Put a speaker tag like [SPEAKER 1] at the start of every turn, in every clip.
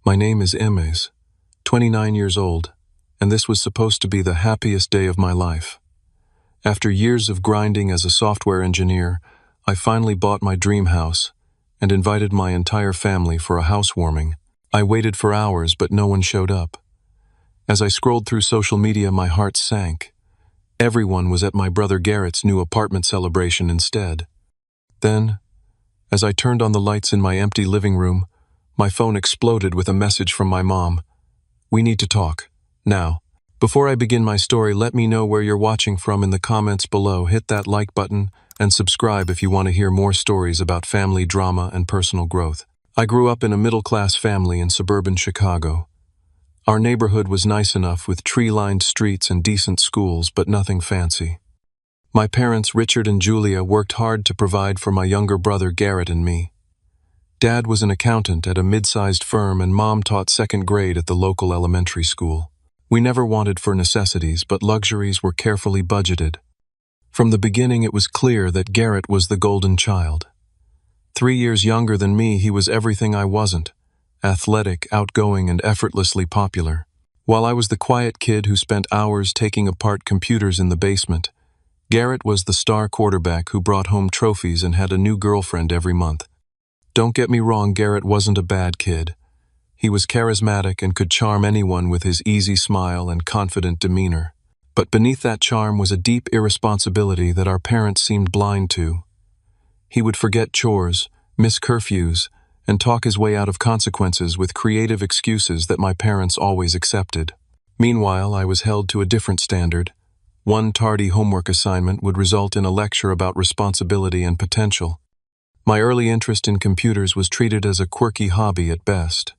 [SPEAKER 1] My name is Emes, 29 years old, and this was supposed to be the happiest day of my life. After years of grinding as a software engineer, I finally bought my dream house and invited my entire family for a housewarming. I waited for hours, but no one showed up. As I scrolled through social media, my heart sank. Everyone was at my brother Garrett's new apartment celebration instead. Then, as I turned on the lights in my empty living room, my phone exploded with a message from my mom. "We need to talk, now." Before I begin my story, let me know where you're watching from in the comments below. Hit that like button and subscribe if you want to hear more stories about family drama and personal growth. I grew up in a middle-class family in suburban Chicago. Our neighborhood was nice enough with tree-lined streets and decent schools, but nothing fancy. My parents, Richard and Julia, worked hard to provide for my younger brother Garrett and me. Dad was an accountant at a mid-sized firm, and Mom taught second grade at the local elementary school. We never wanted for necessities, but luxuries were carefully budgeted. From the beginning, it was clear that Garrett was the golden child. 3 years younger than me, he was everything I wasn't: athletic, outgoing, and effortlessly popular. While I was the quiet kid who spent hours taking apart computers in the basement, Garrett was the star quarterback who brought home trophies and had a new girlfriend every month. Don't get me wrong, Garrett wasn't a bad kid. He was charismatic and could charm anyone with his easy smile and confident demeanor. But beneath that charm was a deep irresponsibility that our parents seemed blind to. He would forget chores, miss curfews, and talk his way out of consequences with creative excuses that my parents always accepted. Meanwhile, I was held to a different standard. One tardy homework assignment would result in a lecture about responsibility and potential. My early interest in computers was treated as a quirky hobby at best.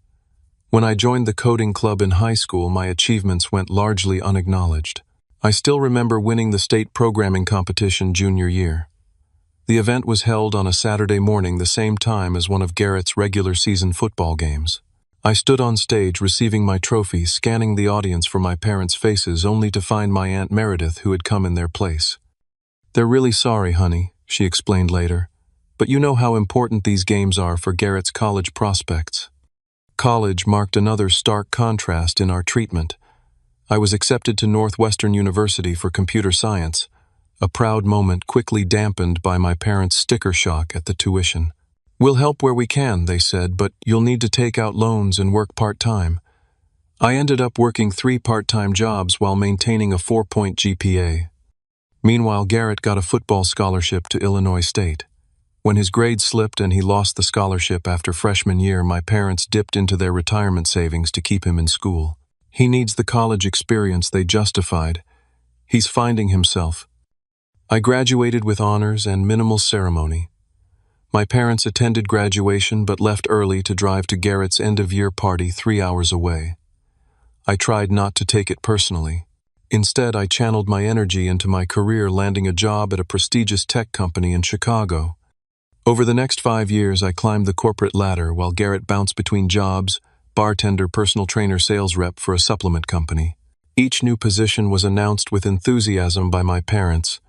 [SPEAKER 1] When I joined the coding club in high school, my achievements went largely unacknowledged. I still remember winning the state programming competition junior year. The event was held on a Saturday morning, the same time as one of Garrett's regular season football games. I stood on stage receiving my trophy, scanning the audience for my parents' faces, only to find my Aunt Meredith, who had come in their place. "They're really sorry, honey," she explained later. "But you know how important these games are for Garrett's college prospects." College marked another stark contrast in our treatment. I was accepted to Northwestern University for computer science, a proud moment quickly dampened by my parents' sticker shock at the tuition. "We'll help where we can," they said, "but you'll need to take out loans and work part-time." I ended up working 3 part-time jobs while maintaining a 4-point GPA. Meanwhile, Garrett got a football scholarship to Illinois State. When his grades slipped and he lost the scholarship after freshman year, my parents dipped into their retirement savings to keep him in school. "He needs the college experience," they justified. "He's finding himself." I graduated with honors and minimal ceremony. My parents attended graduation but left early to drive to Garrett's end-of-year party 3 hours away. I tried not to take it personally. Instead, I channeled my energy into my career, landing a job at a prestigious tech company in Chicago. Over the next 5 years, I climbed the corporate ladder while Garrett bounced between jobs: bartender, personal trainer, sales rep for a supplement company. Each new position was announced with enthusiasm by my parents.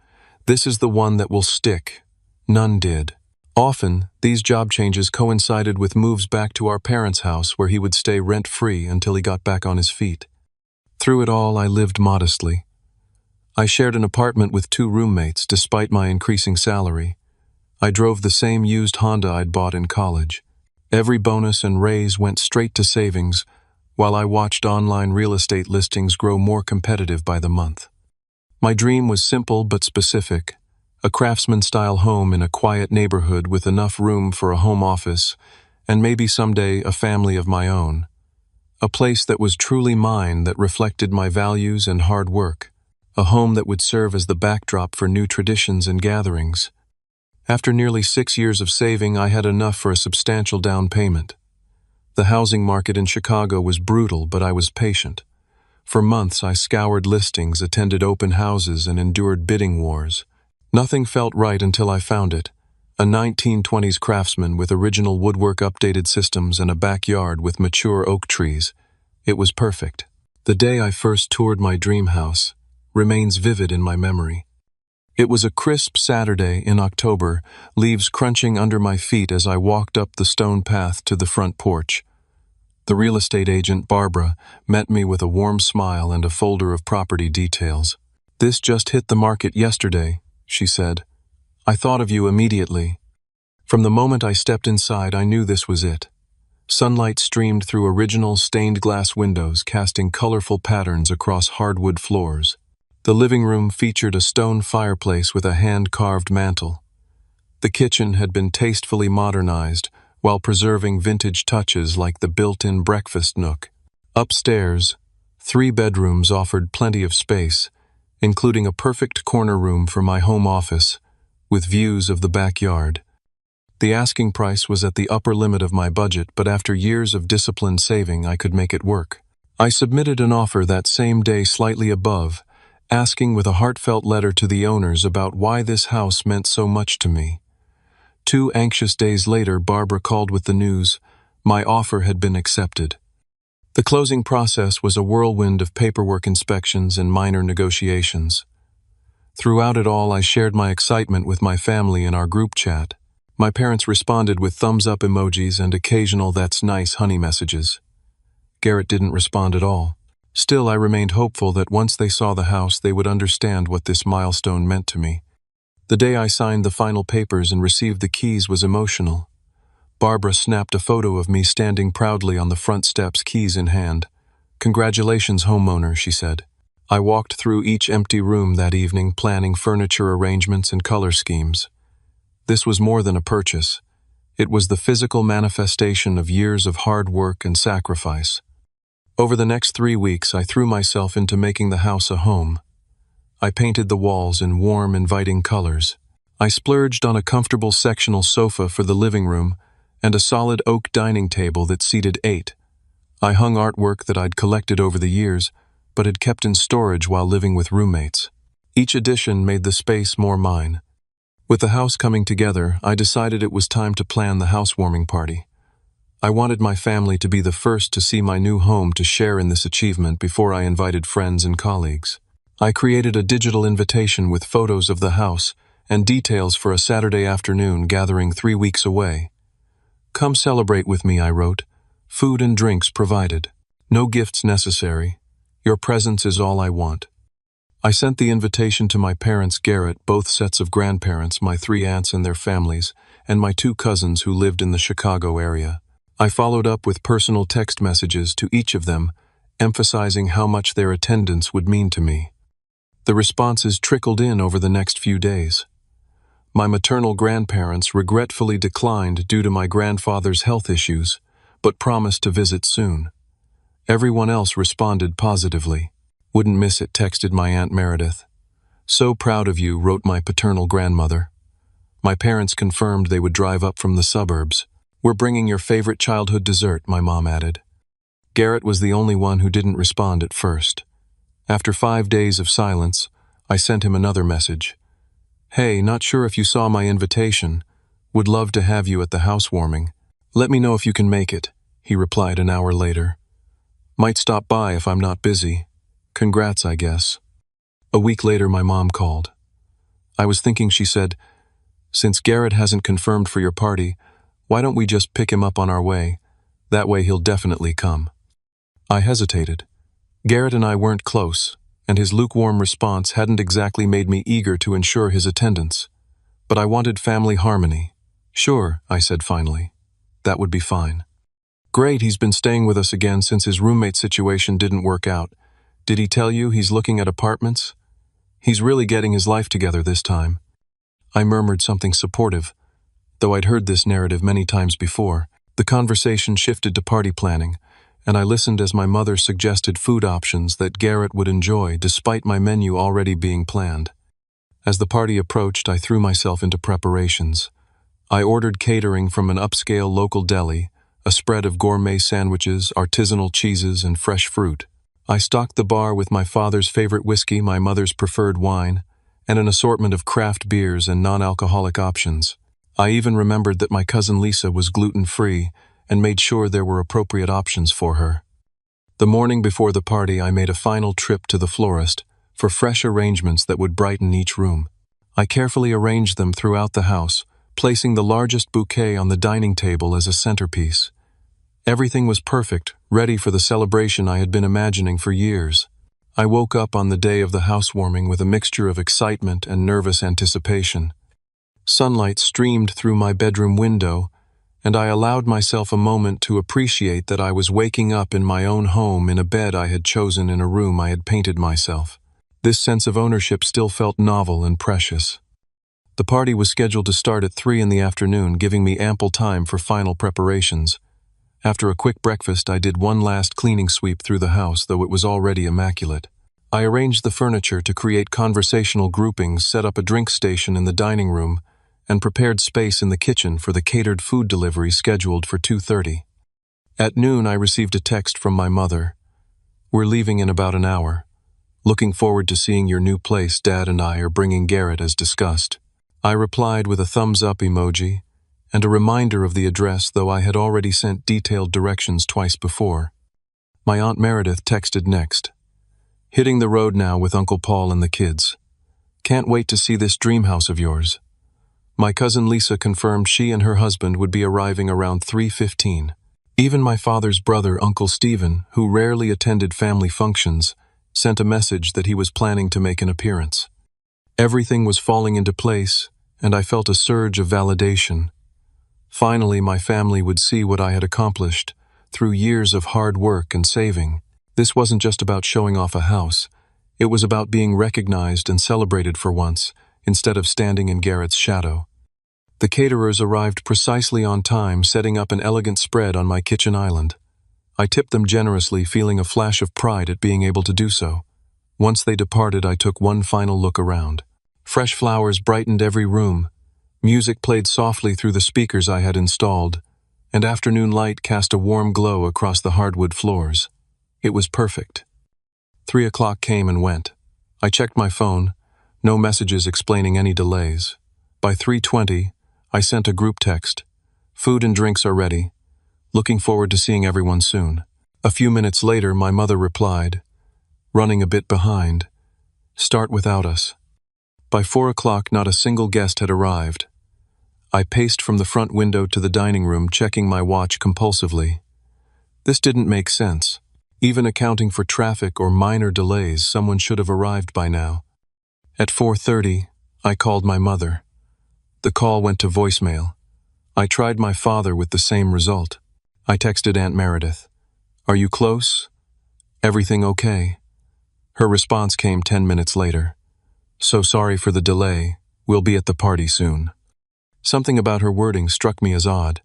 [SPEAKER 1] "This is the one that will stick." None did. Often, these job changes coincided with moves back to our parents' house, where he would stay rent-free until he got back on his feet. Through it all, I lived modestly. I shared an apartment with 2 roommates, despite my increasing salary. I drove the same used Honda I'd bought in college. Every bonus and raise went straight to savings, while I watched online real estate listings grow more competitive by the month. My dream was simple but specific: a craftsman-style home in a quiet neighborhood with enough room for a home office, and maybe someday a family of my own. A place that was truly mine, that reflected my values and hard work. A home that would serve as the backdrop for new traditions and gatherings. After nearly 6 years of saving, I had enough for a substantial down payment. The housing market in Chicago was brutal, but I was patient. For months, I scoured listings, attended open houses, and endured bidding wars. Nothing felt right until I found it: a 1920s craftsman with original woodwork, updated systems, and a backyard with mature oak trees. It was perfect. The day I first toured my dream house remains vivid in my memory. It was a crisp Saturday in October, leaves crunching under my feet as I walked up the stone path to the front porch. The real estate agent, Barbara, met me with a warm smile and a folder of property details. "This just hit the market yesterday," she said. "I thought of you immediately." From the moment I stepped inside, I knew this was it. Sunlight streamed through original stained glass windows, casting colorful patterns across hardwood floors. The living room featured a stone fireplace with a hand-carved mantel. The kitchen had been tastefully modernized, while preserving vintage touches like the built-in breakfast nook. Upstairs, 3 bedrooms offered plenty of space, including a perfect corner room for my home office, with views of the backyard. The asking price was at the upper limit of my budget, but after years of disciplined saving, I could make it work. I submitted an offer that same day slightly above, asking with a heartfelt letter to the owners about why this house meant so much to me. 2 anxious days later, Barbara called with the news my offer had been accepted. The closing process was a whirlwind of paperwork inspections and minor negotiations. Throughout it all, I shared my excitement with my family in our group chat. My parents responded with thumbs-up emojis and occasional "that's nice, honey" messages. Garrett didn't respond at all. Still, I remained hopeful that once they saw the house, they would understand what this milestone meant to me. The day I signed the final papers and received the keys was emotional. Barbara snapped a photo of me standing proudly on the front steps, keys in hand. "Congratulations, homeowner," she said. I walked through each empty room that evening, planning furniture arrangements and color schemes. This was more than a purchase. It was the physical manifestation of years of hard work and sacrifice. Over the next 3 weeks, I threw myself into making the house a home. I painted the walls in warm, inviting colors. I splurged on a comfortable sectional sofa for the living room and a solid oak dining table that seated 8. I hung artwork that I'd collected over the years, but had kept in storage while living with roommates. Each addition made the space more mine. With the house coming together, I decided it was time to plan the housewarming party. I wanted my family to be the first to see my new home, to share in this achievement before I invited friends and colleagues. I created a digital invitation with photos of the house and details for a Saturday afternoon gathering 3 weeks away. "Come celebrate with me," I wrote. "Food and drinks provided. No gifts necessary. Your presence is all I want." I sent the invitation to my parents, Garrett, both sets of grandparents, my 3 aunts and their families, and my 2 cousins who lived in the Chicago area. I followed up with personal text messages to each of them, emphasizing how much their attendance would mean to me. The responses trickled in over the next few days. My maternal grandparents regretfully declined due to my grandfather's health issues, but promised to visit soon. Everyone else responded positively. "Wouldn't miss it," texted my Aunt Meredith. "So proud of you," wrote my paternal grandmother. My parents confirmed they would drive up from the suburbs. "We're bringing your favorite childhood dessert," my mom added. Garrett was the only one who didn't respond at first. After 5 days of silence, I sent him another message. "Hey, not sure if you saw my invitation. Would love to have you at the housewarming. Let me know if you can make it," he replied an hour later. "Might stop by if I'm not busy. Congrats, I guess." A week later, my mom called. "I was thinking," she said, "since Garrett hasn't confirmed for your party, why don't we just pick him up on our way? That way he'll definitely come." I hesitated. Garrett and I weren't close, and his lukewarm response hadn't exactly made me eager to ensure his attendance. But I wanted family harmony. "Sure," I said finally. "That would be fine." "Great, he's been staying with us again since his roommate situation didn't work out. Did he tell you he's looking at apartments? He's really getting his life together this time." I murmured something supportive, though I'd heard this narrative many times before. The conversation shifted to party planning, and I listened as my mother suggested food options that Garrett would enjoy, despite my menu already being planned. As the party approached, I threw myself into preparations. I ordered catering from an upscale local deli, a spread of gourmet sandwiches, artisanal cheeses, and fresh fruit. I stocked the bar with my father's favorite whiskey, my mother's preferred wine, and an assortment of craft beers and non-alcoholic options. I even remembered that my cousin Lisa was gluten-free and made sure there were appropriate options for her. The morning before the party, I made a final trip to the florist for fresh arrangements that would brighten each room. I carefully arranged them throughout the house, placing the largest bouquet on the dining table as a centerpiece. Everything was perfect, ready for the celebration I had been imagining for years. I woke up on the day of the housewarming with a mixture of excitement and nervous anticipation. Sunlight streamed through my bedroom window, and I allowed myself a moment to appreciate that I was waking up in my own home in a bed I had chosen in a room I had painted myself. This sense of ownership still felt novel and precious. The party was scheduled to start at 3 in the afternoon, giving me ample time for final preparations. After a quick breakfast, I did one last cleaning sweep through the house, though it was already immaculate. I arranged the furniture to create conversational groupings, set up a drink station in the dining room, and prepared space in the kitchen for the catered food delivery scheduled for 2:30. At noon, I received a text from my mother. "We're leaving in about an hour. Looking forward to seeing your new place. Dad and I are bringing Garrett as discussed." I replied with a thumbs up emoji and a reminder of the address, though I had already sent detailed directions twice before. My Aunt Meredith texted next. "Hitting the road now with Uncle Paul and the kids. Can't wait to see this dream house of yours." My cousin Lisa confirmed she and her husband would be arriving around 3:15. Even my father's brother, Uncle Stephen, who rarely attended family functions, sent a message that he was planning to make an appearance. Everything was falling into place, and I felt a surge of validation. Finally, my family would see what I had accomplished through years of hard work and saving. This wasn't just about showing off a house. It was about being recognized and celebrated for once, instead of standing in Garrett's shadow. The caterers arrived precisely on time, setting up an elegant spread on my kitchen island. I tipped them generously, feeling a flash of pride at being able to do so. Once they departed, I took one final look around. Fresh flowers brightened every room. Music played softly through the speakers I had installed, and afternoon light cast a warm glow across the hardwood floors. It was perfect. 3 o'clock came and went. I checked my phone. No messages explaining any delays. By 3:20, I sent a group text. "Food and drinks are ready. Looking forward to seeing everyone soon." A few minutes later, my mother replied, "Running a bit behind. Start without us." By 4 o'clock, not a single guest had arrived. I paced from the front window to the dining room, checking my watch compulsively. This didn't make sense. Even accounting for traffic or minor delays, someone should have arrived by now. At 4:30, I called my mother. The call went to voicemail. I tried my father with the same result. I texted Aunt Meredith. "Are you close? Everything okay?" Her response came 10 minutes later. "So sorry for the delay. We'll be at the party soon." Something about her wording struck me as odd.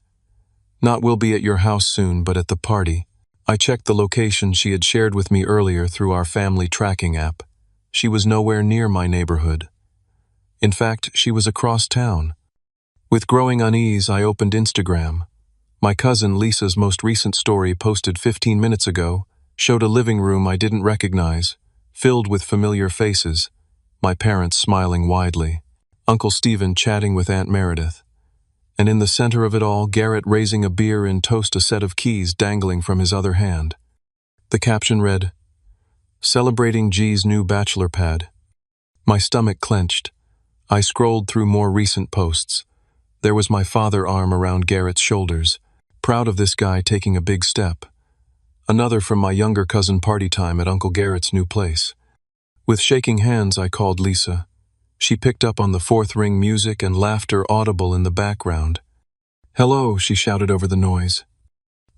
[SPEAKER 1] Not "we'll be at your house soon," but "at the party." I checked the location she had shared with me earlier through our family tracking app. She was nowhere near my neighborhood. In fact, she was across town. With growing unease, I opened Instagram. My cousin Lisa's most recent story, posted 15 minutes ago, showed a living room I didn't recognize, filled with familiar faces, my parents smiling widely, Uncle Stephen chatting with Aunt Meredith, and in the center of it all, Garrett raising a beer and toast, a set of keys dangling from his other hand. The caption read, "Celebrating G's new bachelor pad." My stomach clenched. I scrolled through more recent posts. There was my father, arm around Garrett's shoulders, proud of this guy taking a big step. Another from my younger cousin, party time at Uncle Garrett's new place. With shaking hands, I called Lisa. She picked up on the fourth ring, music and laughter audible in the background. "Hello," she shouted over the noise.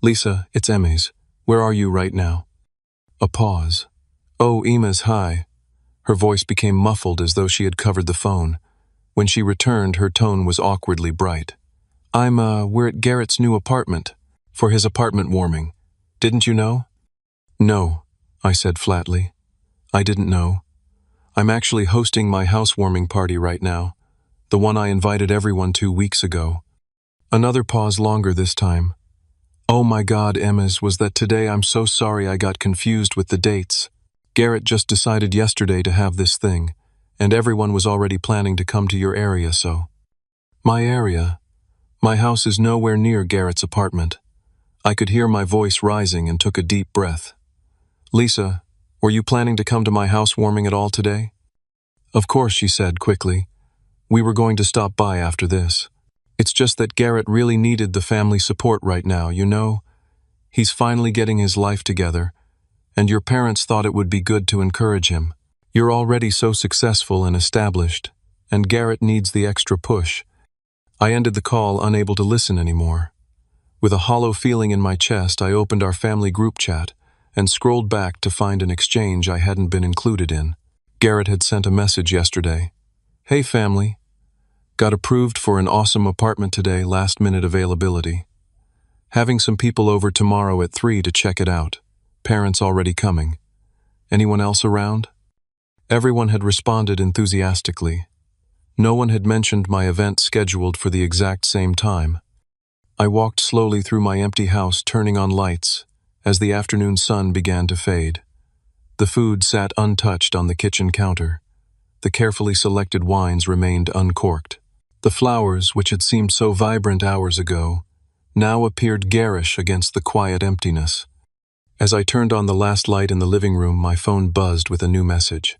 [SPEAKER 1] "Lisa, it's Emes. Where are you right now?" A pause. "Oh, Emes, hi." Her voice became muffled, as though she had covered the phone. When she returned, her tone was awkwardly bright. We're at Garrett's new apartment, for his apartment warming. Didn't you know?" "No," I said flatly. "I didn't know. I'm actually hosting my housewarming party right now, the one I invited everyone to weeks ago." Another pause, longer this time. "Oh my God, Emes, was that today? I'm so sorry, I got confused with the dates. Garrett just decided yesterday to have this thing, and everyone was already planning to come to your area, so." "My area? My house is nowhere near Garrett's apartment." I could hear my voice rising and took a deep breath. "Lisa, were you planning to come to my housewarming at all today?" "Of course," she said quickly. "We were going to stop by after this. It's just that Garrett really needed the family support right now, you know? He's finally getting his life together, and your parents thought it would be good to encourage him. You're already so successful and established, and Garrett needs the extra push. I ended the call, unable to listen anymore. With a hollow feeling in my chest, I opened our family group chat and scrolled back to find an exchange I hadn't been included in. Garrett had sent a message yesterday. "Hey family, got approved for an awesome apartment today, last minute availability. Having some people over tomorrow at 3 to check it out. Parents already coming. Anyone else around?" Everyone had responded enthusiastically. No one had mentioned my event scheduled for the exact same time. I walked slowly through my empty house, turning on lights as the afternoon sun began to fade. The food sat untouched on the kitchen counter. The carefully selected wines remained uncorked. The flowers, which had seemed so vibrant hours ago, now appeared garish against the quiet emptiness. As I turned on the last light in the living room, my phone buzzed with a new message.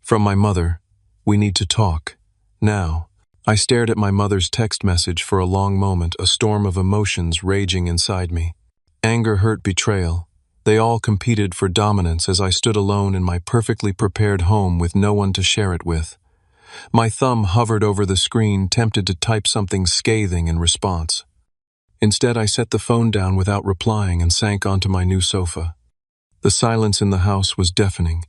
[SPEAKER 1] From my mother, "We need to talk. Now." I stared at my mother's text message for a long moment, a storm of emotions raging inside me. Anger, hurt, betrayal. They all competed for dominance as I stood alone in my perfectly prepared home with no one to share it with. My thumb hovered over the screen, tempted to type something scathing in response. Instead, I set the phone down without replying and sank onto my new sofa. The silence in the house was deafening.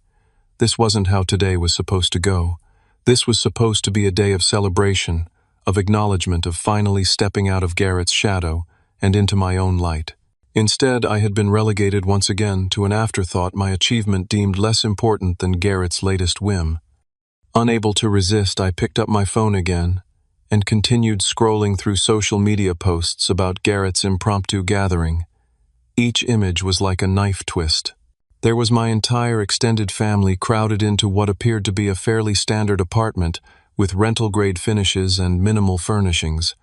[SPEAKER 1] This wasn't how today was supposed to go. This was supposed to be a day of celebration, of acknowledgement, of finally stepping out of Garrett's shadow and into my own light. Instead, I had been relegated once again to an afterthought, my achievement deemed less important than Garrett's latest whim. Unable to resist, I picked up my phone again and continued scrolling through social media posts about Garrett's impromptu gathering. Each image was like a knife twist. There was my entire extended family crowded into what appeared to be a fairly standard apartment with rental-grade finishes and minimal furnishings.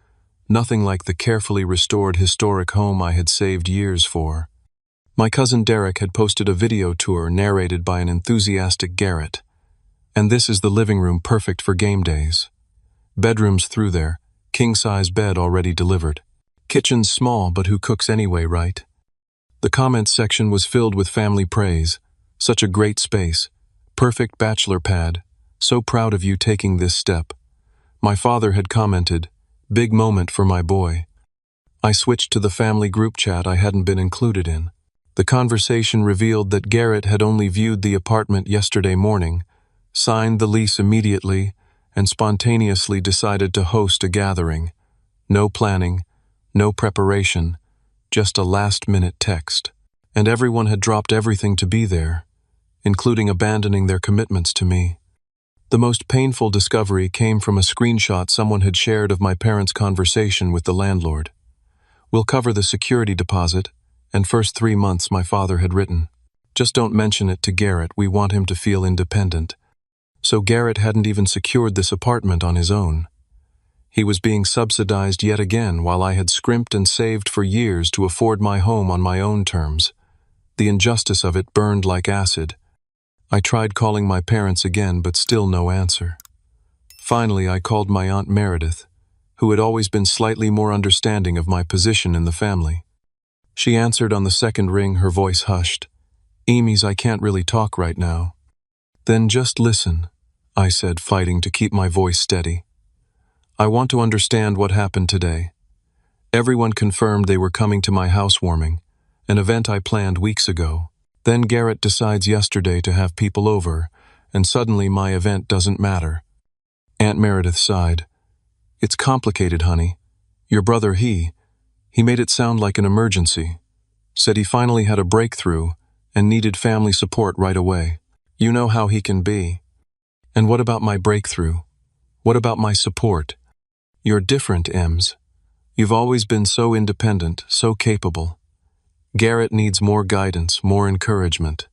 [SPEAKER 1] Nothing like the carefully restored historic home I had saved years for. My cousin Derek had posted a video tour narrated by an enthusiastic Garrett. And this is the living room, perfect for game days. Bedrooms through there, king-size bed already delivered. Kitchen's small, but who cooks anyway, right? The comments section was filled with family praise. Such a great space. Perfect bachelor pad. So proud of you taking this step. My father had commented, "Big moment for my boy." I switched to the family group chat I hadn't been included in. The conversation revealed that Garrett had only viewed the apartment yesterday morning, signed the lease immediately, and spontaneously decided to host a gathering. No planning, no preparation, just a last-minute text. And everyone had dropped everything to be there, including abandoning their commitments to me. The most painful discovery came from a screenshot someone had shared of my parents' conversation with the landlord. "We'll cover the security deposit, and first 3 months," my father had written. "Just don't mention it to Garrett, we want him to feel independent." So Garrett hadn't even secured this apartment on his own. He was being subsidized yet again while I had scrimped and saved for years to afford my home on my own terms. The injustice of it burned like acid. I tried calling my parents again, but still no answer. Finally, I called my Aunt Meredith, who had always been slightly more understanding of my position in the family. She answered on the second ring, her voice hushed. "Emes, I can't really talk right now." "Then just listen," I said, fighting to keep my voice steady. "I want to understand what happened today. Everyone confirmed they were coming to my housewarming, an event I planned weeks ago. Then Garrett decides yesterday to have people over, and suddenly my event doesn't matter." Aunt Meredith sighed. "It's complicated, honey. Your brother, he made it sound like an emergency. Said he finally had a breakthrough and needed family support right away. You know how he can be." "And what about my breakthrough? What about my support?" "You're different, Emes. You've always been so independent, so capable. Garrett needs more guidance, more encouragement.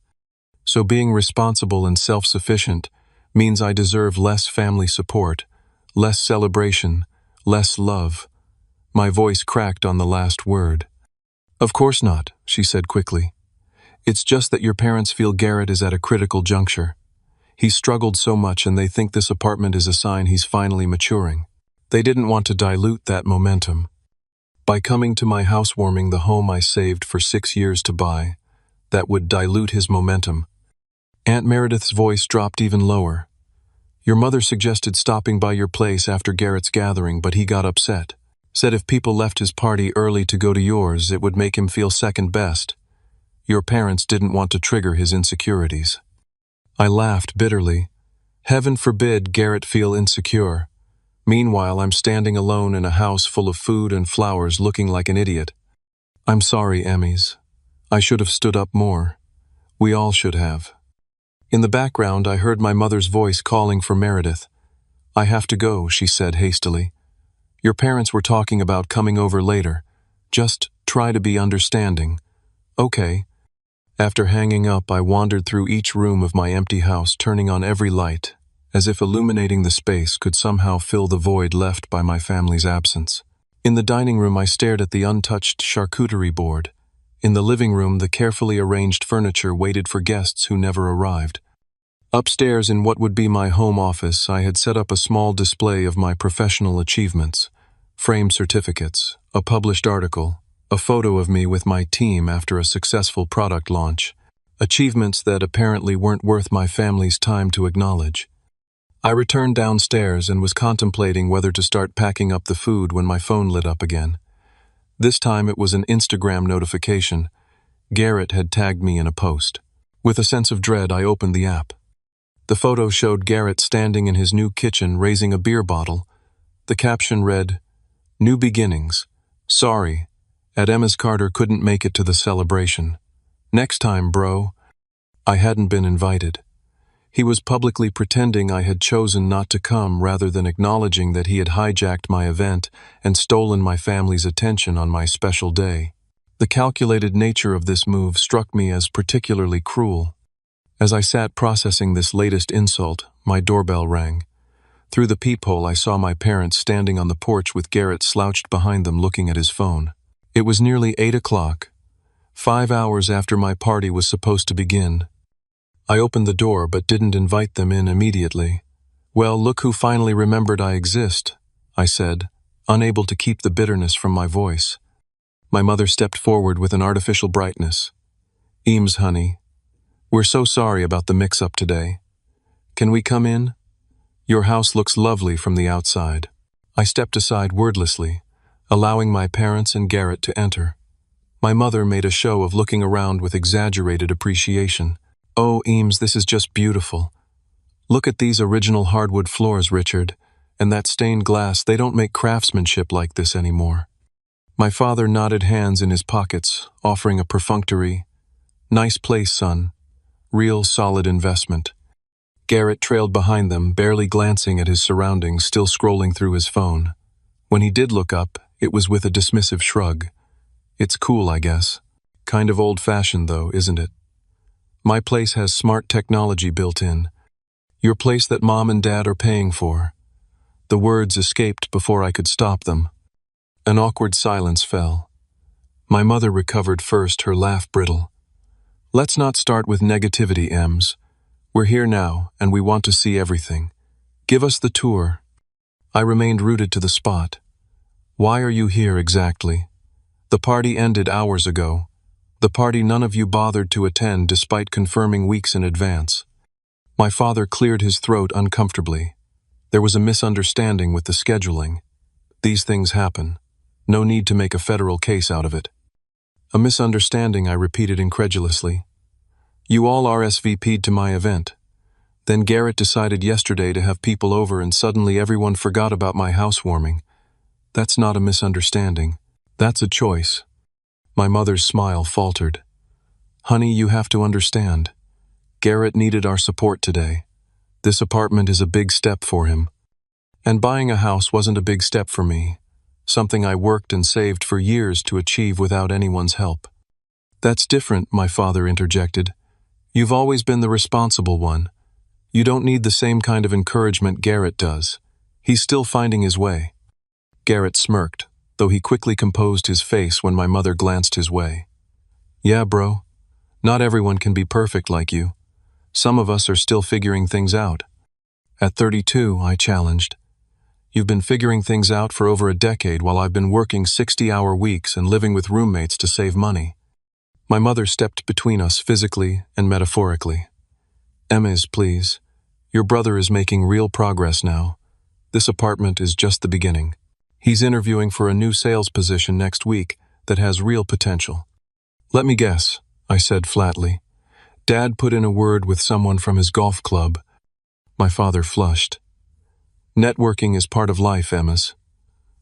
[SPEAKER 1] So being responsible and self-sufficient means I deserve less family support, less celebration, less love." My voice cracked on the last word. "Of course not," she said quickly. "It's just that your parents feel Garrett is at a critical juncture. He's struggled so much and they think this apartment is a sign he's finally maturing. They didn't want to dilute that momentum." By coming to my housewarming, the home I saved for 6 years to buy, that would dilute his momentum. Aunt Meredith's voice dropped even lower. Your mother suggested stopping by your place after Garrett's gathering, but he got upset. Said if people left his party early to go to yours, it would make him feel second best. Your parents didn't want to trigger his insecurities. I laughed bitterly. Heaven forbid Garrett feel insecure. Meanwhile, I'm standing alone in a house full of food and flowers looking like an idiot. I'm sorry, Emes. I should have stood up more. We all should have. In the background, I heard my mother's voice calling for Meredith. I have to go, she said hastily. Your parents were talking about coming over later. Just try to be understanding. Okay. After hanging up, I wandered through each room of my empty house, turning on every light, as if illuminating the space could somehow fill the void left by my family's absence. In the dining room, I stared at the untouched charcuterie board. In the living room, the carefully arranged furniture waited for guests who never arrived. Upstairs, in what would be my home office, I had set up a small display of my professional achievements, framed certificates, a published article, a photo of me with my team after a successful product launch, achievements that apparently weren't worth my family's time to acknowledge. I returned downstairs and was contemplating whether to start packing up the food when my phone lit up again. This time it was an Instagram notification. Garrett had tagged me in a post. With a sense of dread, I opened the app. The photo showed Garrett standing in his new kitchen raising a beer bottle. The caption read, "New beginnings. Sorry, Emes Carter couldn't make it to the celebration. Next time, bro." I hadn't been invited. He was publicly pretending I had chosen not to come rather than acknowledging that he had hijacked my event and stolen my family's attention on my special day. The calculated nature of this move struck me as particularly cruel. As I sat processing this latest insult, my doorbell rang. Through the peephole, I saw my parents standing on the porch with Garrett slouched behind them looking at his phone. It was nearly 8 o'clock, 5 hours after my party was supposed to begin. I opened the door but didn't invite them in immediately. "Well, look who finally remembered I exist," I said, unable to keep the bitterness from my voice. My mother stepped forward with an artificial brightness. "Emes, honey, we're so sorry about the mix-up today. Can we come in? Your house looks lovely from the outside." I stepped aside wordlessly, allowing my parents and Garrett to enter. My mother made a show of looking around with exaggerated appreciation. "Oh, Emes, this is just beautiful. Look at these original hardwood floors, Richard, and that stained glass. They don't make craftsmanship like this anymore." My father nodded, hands in his pockets, offering a perfunctory, "Nice place, son. Real solid investment." Garrett trailed behind them, barely glancing at his surroundings, still scrolling through his phone. When he did look up, it was with a dismissive shrug. "It's cool, I guess. Kind of old-fashioned, though, isn't it? My place has smart technology built in. Your place that Mom and Dad are paying for." The words escaped before I could stop them. An awkward silence fell. My mother recovered first, her laugh brittle. "Let's not start with negativity, Emes. We're here now, and we want to see everything. Give us the tour." I remained rooted to the spot. "Why are you here exactly? The party ended hours ago. The party none of you bothered to attend despite confirming weeks in advance." My father cleared his throat uncomfortably. There was a misunderstanding with the scheduling. These things happen. No need to make a federal case out of it. "A misunderstanding," I repeated incredulously. "You all RSVP'd to my event. Then Garrett decided yesterday to have people over and suddenly everyone forgot about my housewarming. That's not a misunderstanding. That's a choice." My mother's smile faltered. "Honey, you have to understand. Garrett needed our support today. This apartment is a big step for him. And buying a house wasn't a big step for me. Something I worked and saved for years to achieve without anyone's help." "That's different," my father interjected. "You've always been the responsible one. You don't need the same kind of encouragement Garrett does. He's still finding his way." Garrett smirked, though he quickly composed his face when my mother glanced his way. "Yeah, bro. Not everyone can be perfect like you. Some of us are still figuring things out." "At 32, I challenged. You've been figuring things out for over a decade while I've been working 60-hour weeks and living with roommates to save money. My mother stepped between us physically and metaphorically. Emes, please. Your brother is making real progress now. This apartment is just the beginning. He's interviewing for a new sales position next week that has real potential. Let me guess, I said flatly. Dad put in a word with someone from his golf club. My father flushed. Networking is part of life, Emes.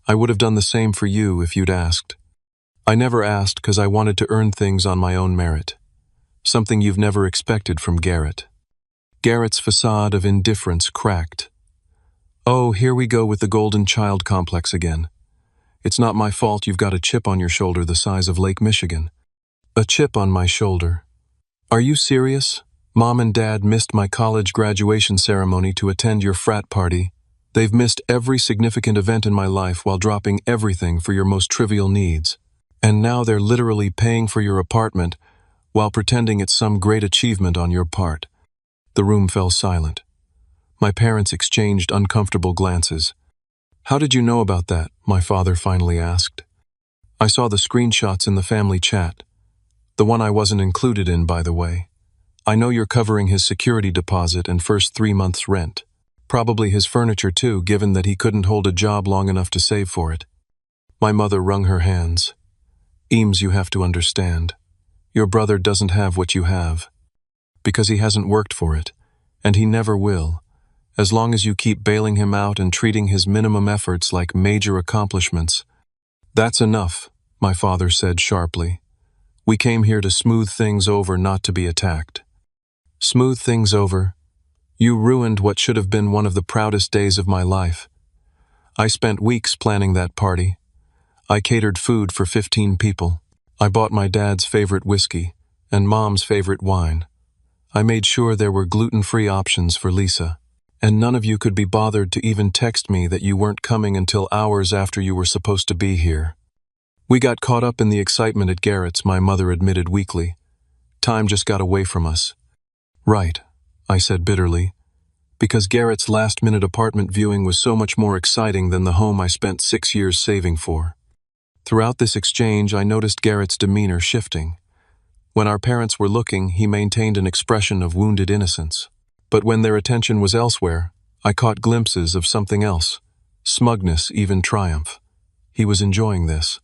[SPEAKER 1] I would have done the same for you if you'd asked. I never asked because I wanted to earn things on my own merit. Something you've never expected from Garrett. Garrett's facade of indifference cracked. Oh, here we go with the golden child complex again. It's not my fault you've got a chip on your shoulder the size of Lake Michigan. A chip on my shoulder. Are you serious? Mom and Dad missed my college graduation ceremony to attend your frat party. They've missed every significant event in my life while dropping everything for your most trivial needs. And now they're literally paying for your apartment while pretending it's some great achievement on your part. The room fell silent. My parents exchanged uncomfortable glances. How did you know about that? My father finally asked. I saw the screenshots in the family chat. The one I wasn't included in, by the way. I know you're covering his security deposit and first 3 months' rent. Probably his furniture too, given that he couldn't hold a job long enough to save for it. My mother wrung her hands. Emes, you have to understand. Your brother doesn't have what you have. Because he hasn't worked for it. And he never will. As long as you keep bailing him out and treating his minimum efforts like major accomplishments. That's enough, my father said sharply. We came here to smooth things over, not to be attacked. Smooth things over? You ruined what should have been one of the proudest days of my life. I spent weeks planning that party. I catered food for 15 people. I bought my dad's favorite whiskey and Mom's favorite wine. I made sure there were gluten-free options for Lisa. And none of you could be bothered to even text me that you weren't coming until hours after you were supposed to be here. We got caught up in the excitement at Garrett's, my mother admitted weakly. Time just got away from us. Right, I said bitterly, because Garrett's last-minute apartment viewing was so much more exciting than the home I spent 6 years saving for. Throughout this exchange, I noticed Garrett's demeanor shifting. When our parents were looking, he maintained an expression of wounded innocence. But when their attention was elsewhere, I caught glimpses of something else. Smugness, even triumph. He was enjoying this.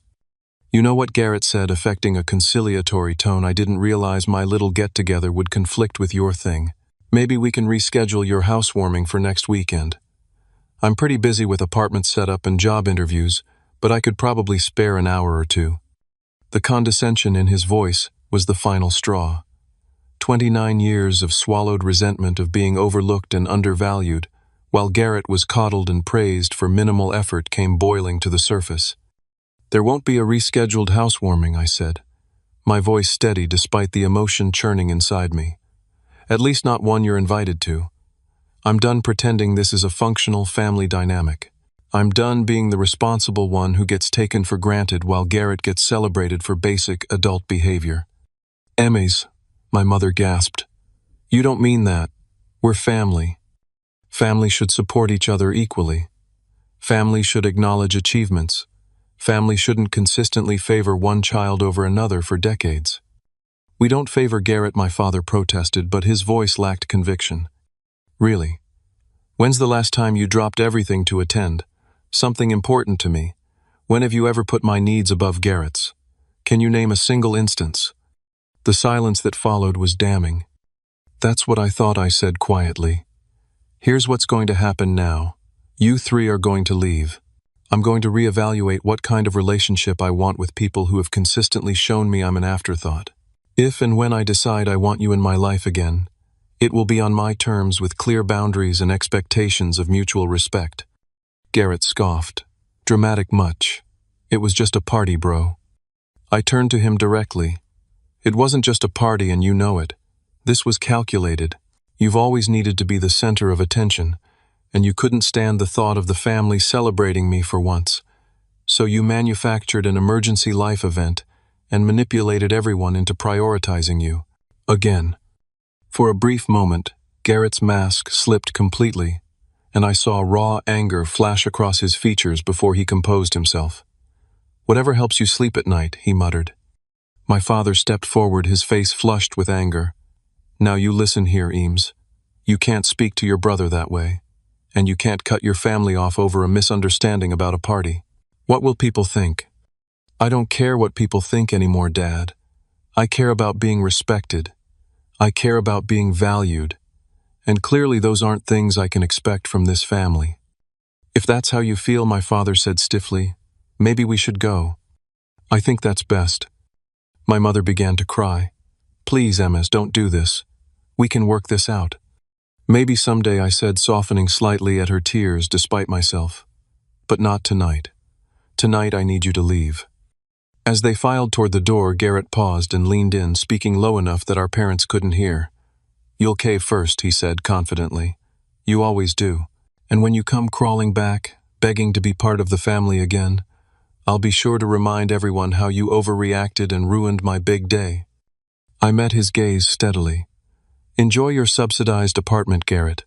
[SPEAKER 1] You know what Garrett said, affecting a conciliatory tone. I didn't realize my little get-together would conflict with your thing. Maybe we can reschedule your housewarming for next weekend. I'm pretty busy with apartment setup and job interviews, but I could probably spare an hour or two. The condescension in his voice was the final straw. 29 years of swallowed resentment of being overlooked and undervalued, while Garrett was coddled and praised for minimal effort, came boiling to the surface. There won't be a rescheduled housewarming, I said, my voice steady despite the emotion churning inside me. At least not one you're invited to. I'm done pretending this is a functional family dynamic. I'm done being the responsible one who gets taken for granted while Garrett gets celebrated for basic adult behavior. Emes, my mother gasped. You don't mean that. We're family. Family should support each other equally. Family should acknowledge achievements. Family shouldn't consistently favor one child over another for decades. We don't favor Garrett, my father protested, but his voice lacked conviction. Really? When's the last time you dropped everything to attend? Something important to me. When have you ever put my needs above Garrett's? Can you name a single instance? The silence that followed was damning. That's what I thought, I said quietly. Here's what's going to happen now. You three are going to leave. I'm going to reevaluate what kind of relationship I want with people who have consistently shown me I'm an afterthought. If and when I decide I want you in my life again, it will be on my terms with clear boundaries and expectations of mutual respect. Garrett scoffed. Dramatic much. It was just a party, bro. I turned to him directly. It wasn't just a party, and you know it. This was calculated. You've always needed to be the center of attention, and you couldn't stand the thought of the family celebrating me for once. So you manufactured an emergency life event and manipulated everyone into prioritizing you. Again. For a brief moment, Garrett's mask slipped completely, and I saw raw anger flash across his features before he composed himself. "Whatever helps you sleep at night," he muttered. My father stepped forward, his face flushed with anger. "Now you listen here, Emes. You can't speak to your brother that way, and you can't cut your family off over a misunderstanding about a party. What will people think?" "I don't care what people think anymore, Dad. I care about being respected. I care about being valued. And clearly those aren't things I can expect from this family." "If that's how you feel," my father said stiffly, "maybe we should go." "I think that's best." My mother began to cry. "Please, Emes, don't do this. We can work this out." "Maybe someday," I said, softening slightly at her tears despite myself. "But not tonight. Tonight I need you to leave." As they filed toward the door, Garrett paused and leaned in, speaking low enough that our parents couldn't hear. "You'll cave first," he said confidently. "You always do. And when you come crawling back, begging to be part of the family again, I'll be sure to remind everyone how you overreacted and ruined my big day." I met his gaze steadily. "Enjoy your subsidized apartment, Garrett.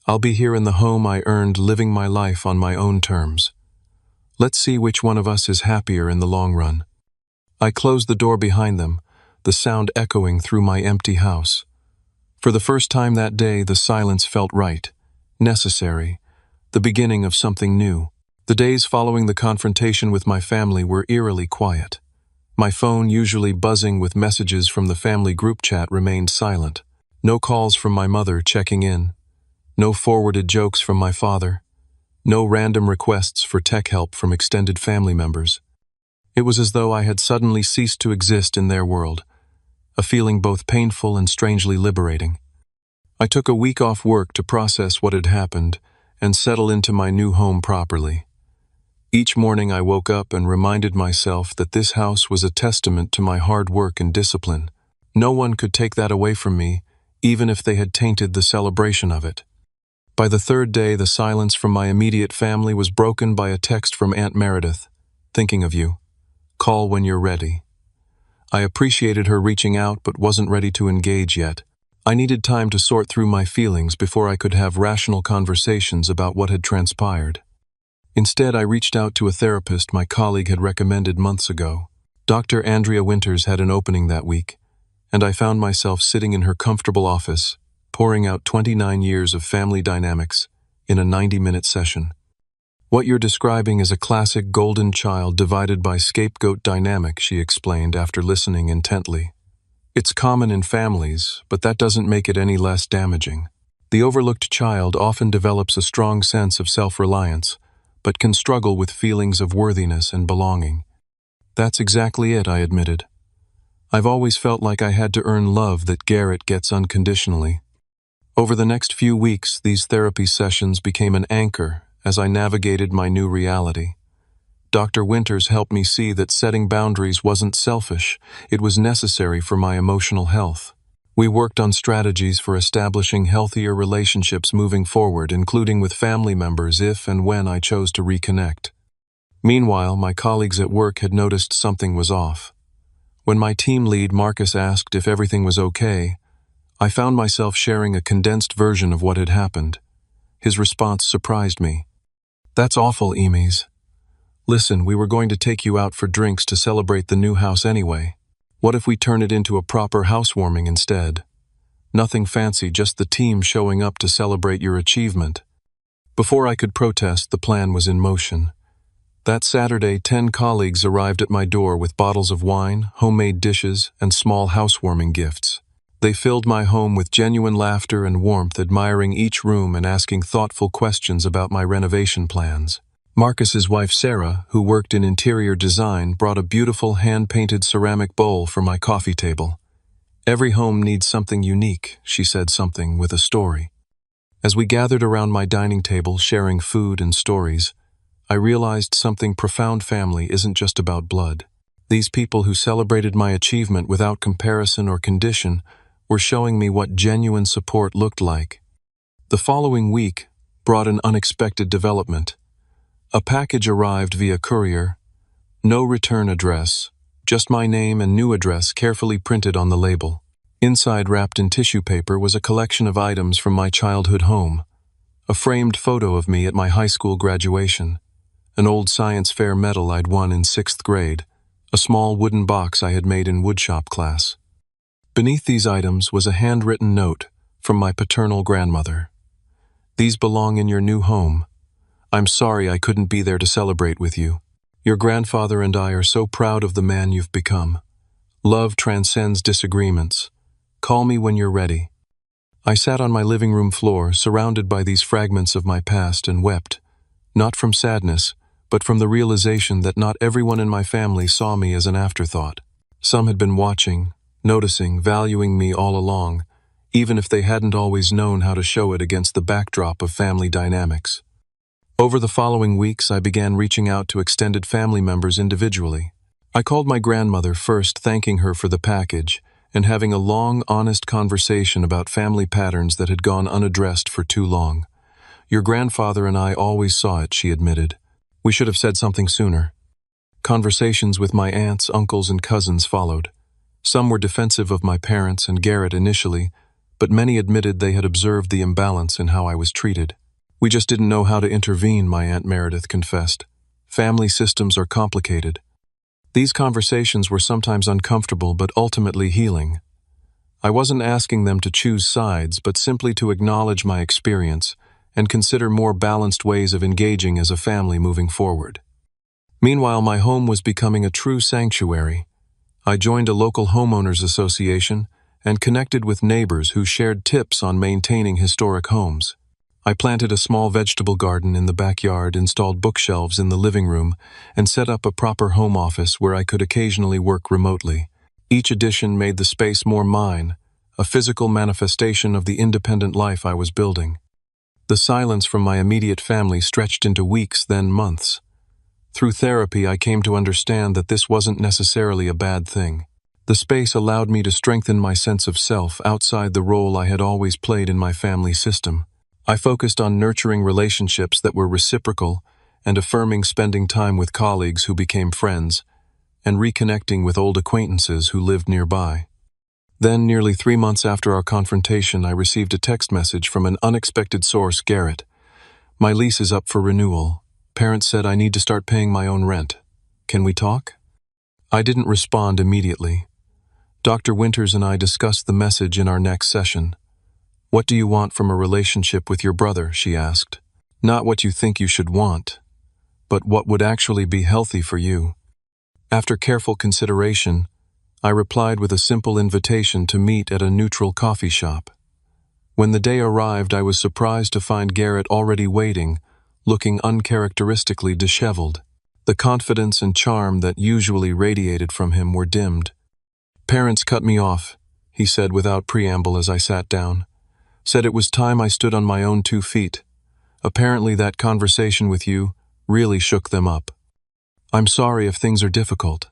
[SPEAKER 1] I'll be here in the home I earned, living my life on my own terms. Let's see which one of us is happier in the long run." I closed the door behind them, the sound echoing through my empty house. For the first time that day, the silence felt right, necessary, the beginning of something new. The days following the confrontation with my family were eerily quiet. My phone, usually buzzing with messages from the family group chat, remained silent. No calls from my mother checking in. No forwarded jokes from my father. No random requests for tech help from extended family members. It was as though I had suddenly ceased to exist in their world, a feeling both painful and strangely liberating. I took a week off work to process what had happened and settle into my new home properly. Each morning I woke up and reminded myself that this house was a testament to my hard work and discipline. No one could take that away from me, even if they had tainted the celebration of it. By the third day, the silence from my immediate family was broken by a text from Aunt Meredith. "Thinking of you. Call when you're ready." I appreciated her reaching out but wasn't ready to engage yet. I needed time to sort through my feelings before I could have rational conversations about what had transpired. Instead, I reached out to a therapist my colleague had recommended months ago. Dr. Andrea Winters had an opening that week, and I found myself sitting in her comfortable office, pouring out 29 years of family dynamics in a 90-minute session. "What you're describing is a classic golden child divided by scapegoat dynamic," she explained after listening intently. "It's common in families, but that doesn't make it any less damaging. The overlooked child often develops a strong sense of self-reliance, but can struggle with feelings of worthiness and belonging." "That's exactly it," I admitted. "I've always felt like I had to earn love that Garrett gets unconditionally." Over the next few weeks, these therapy sessions became an anchor as I navigated my new reality. Dr. Winters helped me see that setting boundaries wasn't selfish, it was necessary for my emotional health. We worked on strategies for establishing healthier relationships moving forward, including with family members if and when I chose to reconnect. Meanwhile, my colleagues at work had noticed something was off. When my team lead, Marcus, asked if everything was okay, I found myself sharing a condensed version of what had happened. His response surprised me. "That's awful, Emes. Listen, we were going to take you out for drinks to celebrate the new house anyway. What if we turn it into a proper housewarming instead? Nothing fancy, just the team showing up to celebrate your achievement." Before I could protest, the plan was in motion. That Saturday, 10 colleagues arrived at my door with bottles of wine, homemade dishes, and small housewarming gifts. They filled my home with genuine laughter and warmth, admiring each room and asking thoughtful questions about my renovation plans. Marcus's wife Sarah, who worked in interior design, brought a beautiful hand-painted ceramic bowl for my coffee table. "Every home needs something unique," she said, something with a story. As we gathered around my dining table, sharing food and stories, I realized something profound: family isn't just about blood. These people who celebrated my achievement without comparison or condition were showing me what genuine support looked like. The following week brought an unexpected development. A package arrived via courier. No return address, just my name and new address carefully printed on the label. Inside, wrapped in tissue paper, was a collection of items from my childhood home. a framed photo of me at my high school graduation, an old science fair medal I'd won in 6th grade, a small wooden box I had made in woodshop class. Beneath these items was a handwritten note from my paternal grandmother. "These belong in your new home. I'm sorry I couldn't be there to celebrate with you. Your grandfather and I are so proud of the man you've become. Love transcends disagreements. Call me when you're ready." I sat on my living room floor, surrounded by these fragments of my past, and wept, not from sadness, but from the realization that not everyone in my family saw me as an afterthought. Some had been watching, noticing, valuing me all along, even if they hadn't always known how to show it against the backdrop of family dynamics. Over the following weeks, I began reaching out to extended family members individually. I called my grandmother first, thanking her for the package, and having a long, honest conversation about family patterns that had gone unaddressed for too long. "Your grandfather and I always saw it," she admitted. "We should have said something sooner." Conversations with my aunts, uncles, and cousins followed. Some were defensive of my parents and Garrett initially, but many admitted they had observed the imbalance in how I was treated. "We just didn't know how to intervene," my Aunt Meredith confessed. "Family systems are complicated." These conversations were sometimes uncomfortable but ultimately healing. I wasn't asking them to choose sides, but simply to acknowledge my experience and consider more balanced ways of engaging as a family moving forward. Meanwhile, my home was becoming a true sanctuary. I joined a local homeowners association and connected with neighbors who shared tips on maintaining historic homes. I planted a small vegetable garden in the backyard, installed bookshelves in the living room, and set up a proper home office where I could occasionally work remotely. Each addition made the space more mine, a physical manifestation of the independent life I was building. The silence from my immediate family stretched into weeks, then months. Through therapy, I came to understand that this wasn't necessarily a bad thing. The space allowed me to strengthen my sense of self outside the role I had always played in my family system. I focused on nurturing relationships that were reciprocal and affirming spending time with colleagues who became friends and reconnecting with old acquaintances who lived nearby. Then, nearly 3 months after our confrontation, I received a text message from an unexpected source, Garrett. "My lease is up for renewal. Parents said I need to start paying my own rent. Can we talk?" I didn't respond immediately. Dr. Winters and I discussed the message in our next session. "What do you want from a relationship with your brother?" she asked. "Not what you think you should want, but what would actually be healthy for you." After careful consideration, I replied with a simple invitation to meet at a neutral coffee shop. When the day arrived, I was surprised to find Garrett already waiting, looking uncharacteristically disheveled. The confidence and charm that usually radiated from him were dimmed. "Parents cut me off," he said without preamble as I sat down. "Said it was time I stood on my own 2 feet. Apparently that conversation with you really shook them up." "I'm sorry if things are difficult,"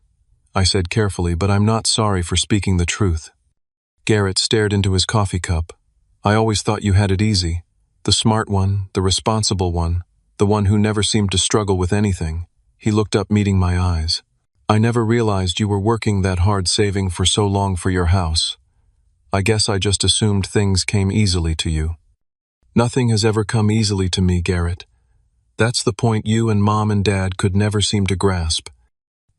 [SPEAKER 1] I said carefully, "but I'm not sorry for speaking the truth." Garrett stared into his coffee cup. "I always thought you had it easy. The smart one, the responsible one, the one who never seemed to struggle with anything." He looked up, meeting my eyes. "I never realized you were working that hard, saving for so long for your house. I guess I just assumed things came easily to you." "Nothing has ever come easily to me, Garrett. That's the point you and Mom and Dad could never seem to grasp."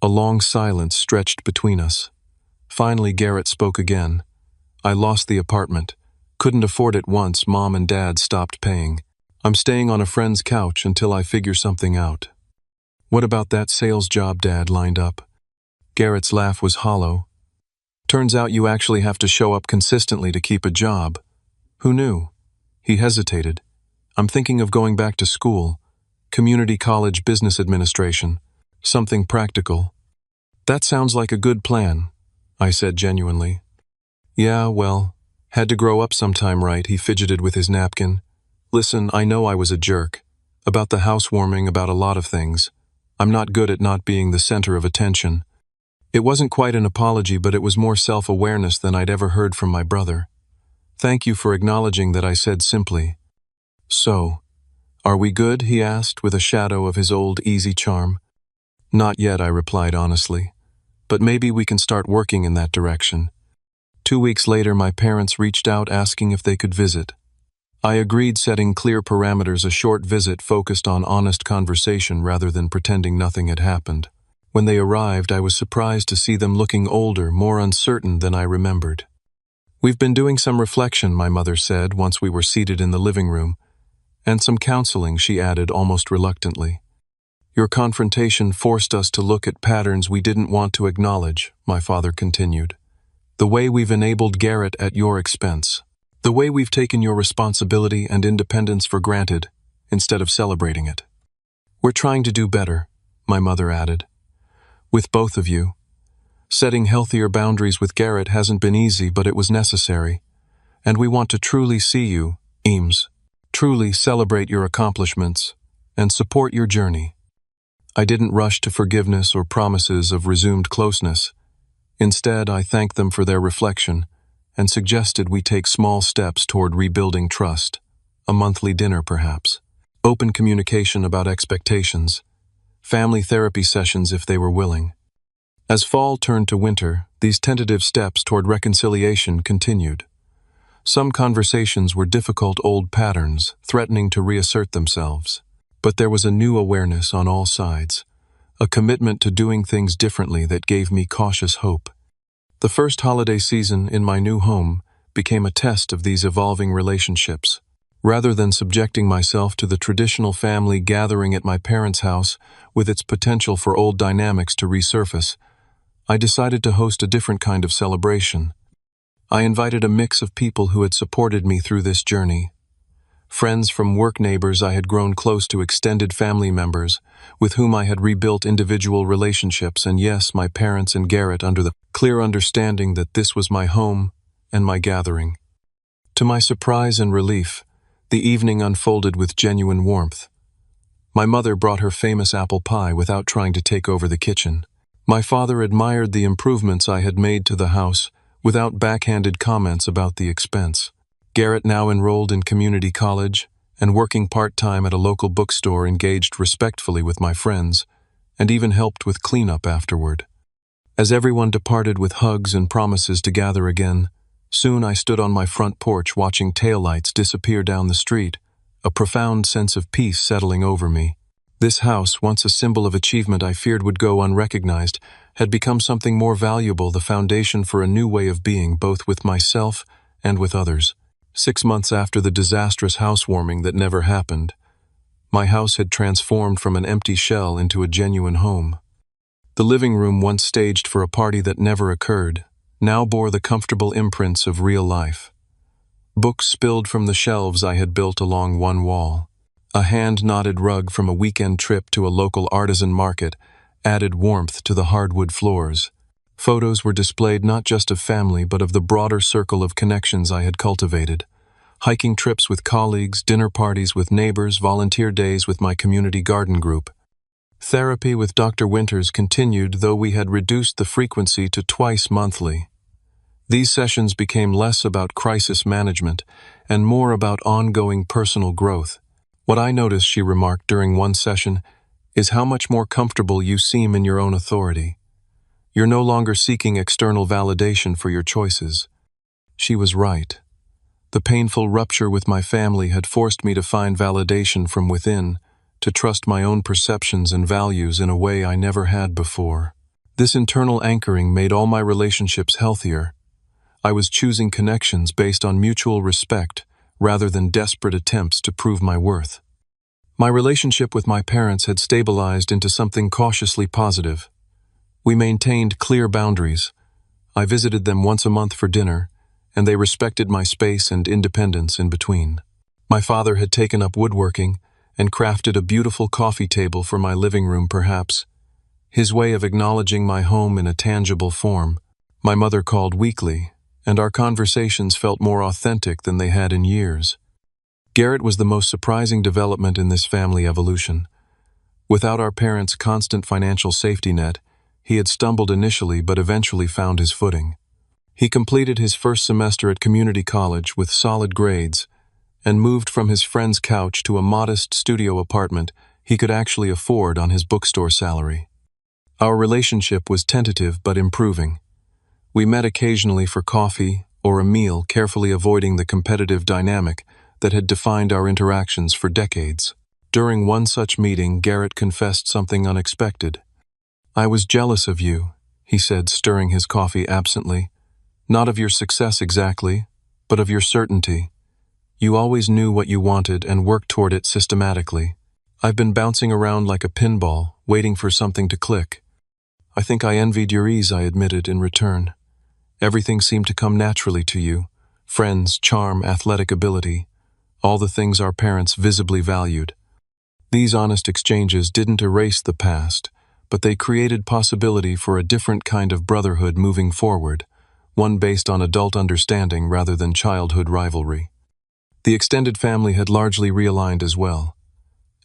[SPEAKER 1] A long silence stretched between us. Finally, Garrett spoke again. "I lost the apartment. Couldn't afford it once Mom and Dad stopped paying. I'm staying on a friend's couch until I figure something out." "What about that sales job Dad lined up?" Garrett's laugh was hollow. "Turns out you actually have to show up consistently to keep a job." "Who knew?" He hesitated. "I'm thinking of going back to school. Community college business administration. Something practical." "That sounds like a good plan," I said genuinely. "Yeah, well, had to grow up sometime, right?" He fidgeted with his napkin. "Listen, I know I was a jerk. About the housewarming, about a lot of things. I'm not good at not being the center of attention." It wasn't quite an apology, but it was more self-awareness than I'd ever heard from my brother. "Thank you for acknowledging that," I said simply. "So, are we good?" he asked with a shadow of his old easy charm. "Not yet," I replied honestly. "But maybe we can start working in that direction." 2 weeks later, my parents reached out asking if they could visit. I agreed, setting clear parameters, a short visit focused on honest conversation rather than pretending nothing had happened. When they arrived, I was surprised to see them looking older, more uncertain than I remembered. "We've been doing some reflection," my mother said once we were seated in the living room. "And some counseling," she added almost reluctantly. "Your confrontation forced us to look at patterns we didn't want to acknowledge," my father continued. "The way we've enabled Garrett at your expense. The way we've taken your responsibility and independence for granted, instead of celebrating it. We're trying to do better," my mother added. "With both of you. Setting healthier boundaries with Garrett hasn't been easy, but it was necessary. And we want to truly see you, Emes. Truly celebrate your accomplishments and support your journey." I didn't rush to forgiveness or promises of resumed closeness. Instead, I thanked them for their reflection and suggested we take small steps toward rebuilding trust. A monthly dinner, perhaps. Open communication about expectations. Family therapy sessions if they were willing. As fall turned to winter, these tentative steps toward reconciliation continued. Some conversations were difficult old patterns, threatening to reassert themselves. But there was a new awareness on all sides, a commitment to doing things differently that gave me cautious hope. The first holiday season in my new home became a test of these evolving relationships. Rather than subjecting myself to the traditional family gathering at my parents' house with its potential for old dynamics to resurface, I decided to host a different kind of celebration. I invited a mix of people who had supported me through this journey. Friends from work, neighbors I had grown close to, extended family members with whom I had rebuilt individual relationships, and yes, my parents and Garrett, under the clear understanding that this was my home and my gathering. To my surprise and relief, the evening unfolded with genuine warmth. My mother brought her famous apple pie without trying to take over the kitchen. My father admired the improvements I had made to the house without backhanded comments about the expense. Garrett, now enrolled in community college and working part-time at a local bookstore, engaged respectfully with my friends and even helped with cleanup afterward. As everyone departed with hugs and promises to gather again, soon I stood on my front porch watching taillights disappear down the street, a profound sense of peace settling over me. This house, once a symbol of achievement I feared would go unrecognized, had become something more valuable, the foundation for a new way of being, both with myself and with others. 6 months after the disastrous housewarming that never happened, my house had transformed from an empty shell into a genuine home. The living room, once staged for a party that never occurred, now bore the comfortable imprints of real life. Books spilled from the shelves I had built along one wall. A hand-knotted rug from a weekend trip to a local artisan market added warmth to the hardwood floors. Photos were displayed not just of family but of the broader circle of connections I had cultivated. Hiking trips with colleagues, dinner parties with neighbors, volunteer days with my community garden group. Therapy with Dr. Winters continued, though we had reduced the frequency to twice monthly. These sessions became less about crisis management and more about ongoing personal growth. "What I noticed," she remarked during one session, "is how much more comfortable you seem in your own authority. You're no longer seeking external validation for your choices." She was right. The painful rupture with my family had forced me to find validation from within, to trust my own perceptions and values in a way I never had before. This internal anchoring made all my relationships healthier. I was choosing connections based on mutual respect rather than desperate attempts to prove my worth. My relationship with my parents had stabilized into something cautiously positive. We maintained clear boundaries. I visited them once a month for dinner, and they respected my space and independence in between. My father had taken up woodworking and crafted a beautiful coffee table for my living room, perhaps his way of acknowledging my home in a tangible form. My mother called weekly, and our conversations felt more authentic than they had in years. Garrett was the most surprising development in this family evolution. Without our parents' constant financial safety net, he had stumbled initially but eventually found his footing. He completed his first semester at community college with solid grades and moved from his friend's couch to a modest studio apartment he could actually afford on his bookstore salary. Our relationship was tentative but improving. We met occasionally for coffee or a meal, carefully avoiding the competitive dynamic that had defined our interactions for decades. During one such meeting, Garrett confessed something unexpected. "I was jealous of you," he said, stirring his coffee absently. "Not of your success exactly, but of your certainty. You always knew what you wanted and worked toward it systematically. I've been bouncing around like a pinball, waiting for something to click. I think I envied your ease," I admitted in return. "Everything seemed to come naturally to you. Friends, charm, athletic ability, all the things our parents visibly valued." These honest exchanges didn't erase the past, but they created possibility for a different kind of brotherhood moving forward, one based on adult understanding rather than childhood rivalry. The extended family had largely realigned as well.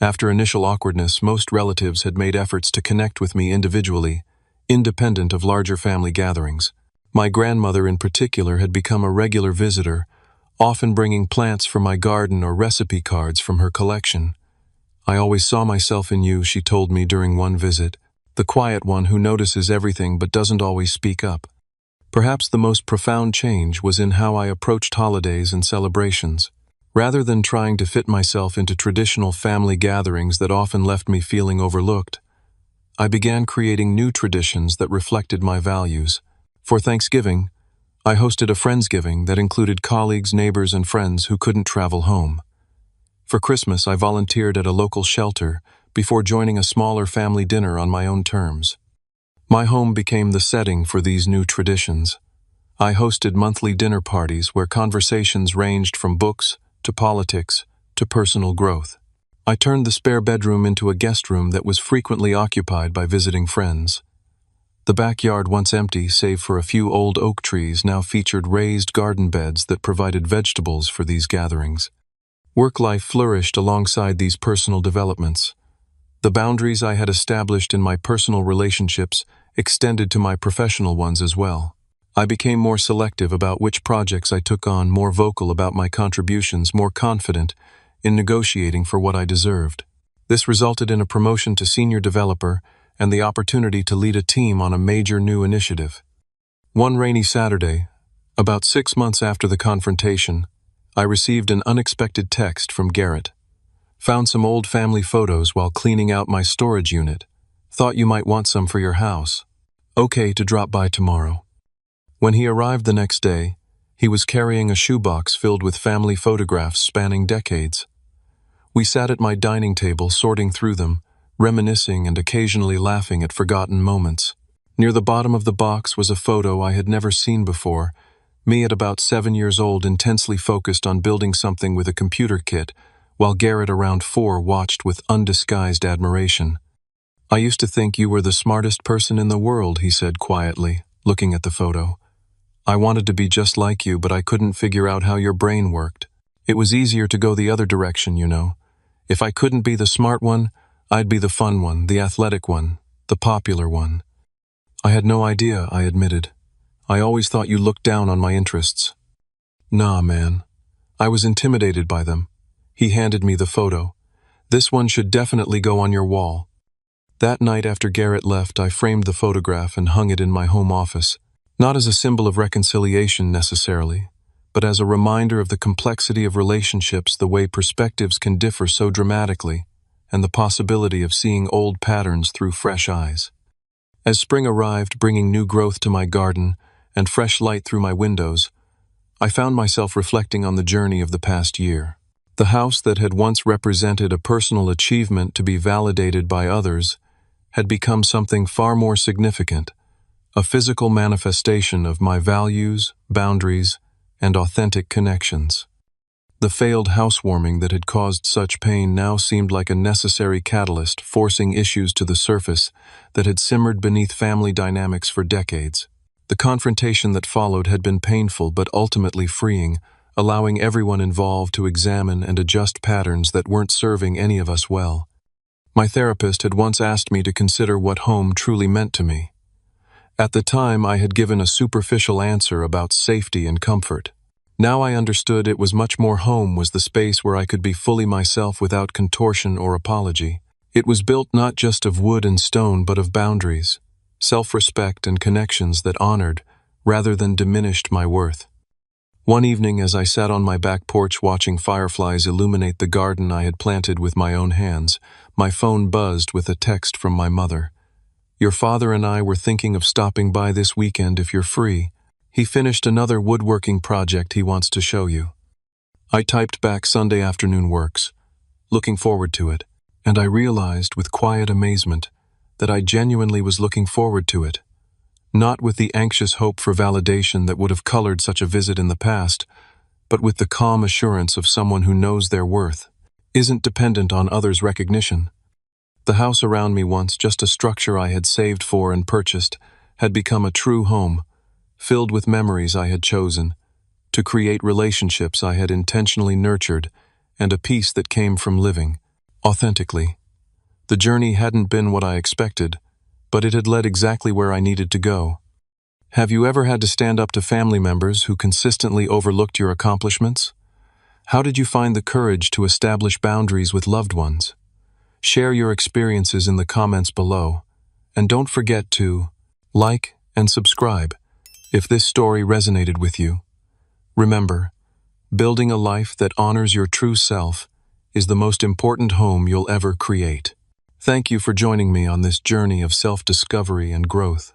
[SPEAKER 1] After initial awkwardness, most relatives had made efforts to connect with me individually, independent of larger family gatherings. My grandmother in particular had become a regular visitor, often bringing plants from my garden or recipe cards from her collection. "I always saw myself in you," she told me during one visit, "the quiet one who notices everything but doesn't always speak up." Perhaps the most profound change was in how I approached holidays and celebrations. Rather than trying to fit myself into traditional family gatherings that often left me feeling overlooked, I began creating new traditions that reflected my values. For Thanksgiving, I hosted a Friendsgiving that included colleagues, neighbors, and friends who couldn't travel home. For Christmas, I volunteered at a local shelter before joining a smaller family dinner on my own terms. My home became the setting for these new traditions. I hosted monthly dinner parties where conversations ranged from books to politics to personal growth. I turned the spare bedroom into a guest room that was frequently occupied by visiting friends. The backyard, once empty save for a few old oak trees, now featured raised garden beds that provided vegetables for these gatherings. Work life flourished alongside these personal developments. The boundaries I had established in my personal relationships extended to my professional ones as well. I became more selective about which projects I took on, more vocal about my contributions, more confident in negotiating for what I deserved. This resulted in a promotion to senior developer and the opportunity to lead a team on a major new initiative. One rainy Saturday, about 6 months after the confrontation, I received an unexpected text from Garrett. "Found some old family photos while cleaning out my storage unit. Thought you might want some for your house. Okay to drop by tomorrow." When he arrived the next day, he was carrying a shoebox filled with family photographs spanning decades. We sat at my dining table sorting through them, reminiscing and occasionally laughing at forgotten moments. Near the bottom of the box was a photo I had never seen before, me at about 7 years old, intensely focused on building something with a computer kit, while Garrett, around 4, watched with undisguised admiration. "I used to think you were the smartest person in the world," he said quietly, looking at the photo. "I wanted to be just like you, but I couldn't figure out how your brain worked. It was easier to go the other direction, you know. If I couldn't be the smart one, I'd be the fun one, the athletic one, the popular one." "I had no idea," I admitted. "I always thought you looked down on my interests." "Nah, man. I was intimidated by them." He handed me the photo. "This one should definitely go on your wall." That night after Garrett left, I framed the photograph and hung it in my home office. Not as a symbol of reconciliation necessarily, but as a reminder of the complexity of relationships, the way perspectives can differ so dramatically, and the possibility of seeing old patterns through fresh eyes. As spring arrived, bringing new growth to my garden and fresh light through my windows, I found myself reflecting on the journey of the past year. The house that had once represented a personal achievement to be validated by others had become something far more significant, a physical manifestation of my values, boundaries, and authentic connections. The failed housewarming that had caused such pain now seemed like a necessary catalyst, forcing issues to the surface that had simmered beneath family dynamics for decades. The confrontation that followed had been painful but ultimately freeing, allowing everyone involved to examine and adjust patterns that weren't serving any of us well. My therapist had once asked me to consider what home truly meant to me. At the time, I had given a superficial answer about safety and comfort. Now I understood it was much more. Home was the space where I could be fully myself without contortion or apology. It was built not just of wood and stone but of boundaries, self-respect, and connections that honored rather than diminished my worth. One evening, as I sat on my back porch watching fireflies illuminate the garden I had planted with my own hands, my phone buzzed with a text from my mother. "Your father and I were thinking of stopping by this weekend if you're free. He finished another woodworking project he wants to show you." I typed back, "Sunday afternoon works. Looking forward to it." And I realized with quiet amazement that I genuinely was looking forward to it. Not with the anxious hope for validation that would have colored such a visit in the past, but with the calm assurance of someone who knows their worth, isn't dependent on others' recognition. The house around me, once just a structure I had saved for and purchased, had become a true home, filled with memories I had chosen, to create relationships I had intentionally nurtured, and a peace that came from living authentically. The journey hadn't been what I expected, but it had led exactly where I needed to go. Have you ever had to stand up to family members who consistently overlooked your accomplishments? How did you find the courage to establish boundaries with loved ones? Share your experiences in the comments below, and don't forget to like and subscribe if this story resonated with you. Remember, building a life that honors your true self is the most important home you'll ever create. Thank you for joining me on this journey of self-discovery and growth.